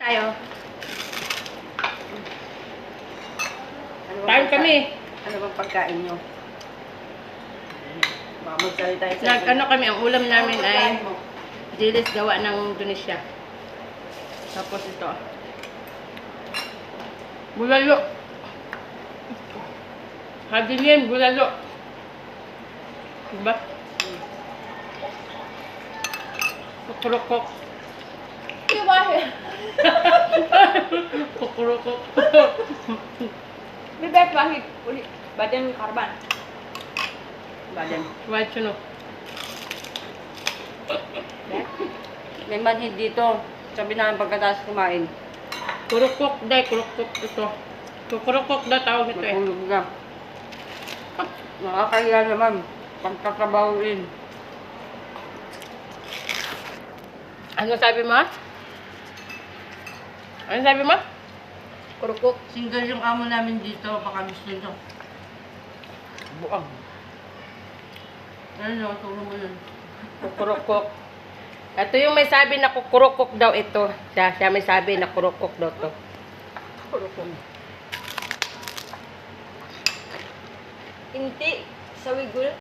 Tayo. Ano bang Kain kami. Ano bang pagkain nyo? Baka magsalita tayo Ano kami, ang ulam namin Ano ay pagkain mo? dilis gawa ng Indonesia. Tapos ito. Bulalo. Hadilin, bulalo. Diba? Kukurukok. Diba? Kukurukok. Bibet bahit ulit. Badan karban. Badan. White suno. May manhid dito. Sabi namin pagkatapos kumain. Kurukok, day. Kurukok ito. Kukurukok na tawag ito eh. Matulog na. Nakakahiya naman. Pagkatrabaho rin. Ano sabi mo? Ano sabi mo? Kurukok. Single yung amo namin dito. Baka gusto nyo. Buang. Ano nyo? Tulong mo yun. Kukurukok. Ito yung may sabi na kukurukok daw ito. Siya may sabi na kurukok daw to. Kurukok. Inti sa wigul.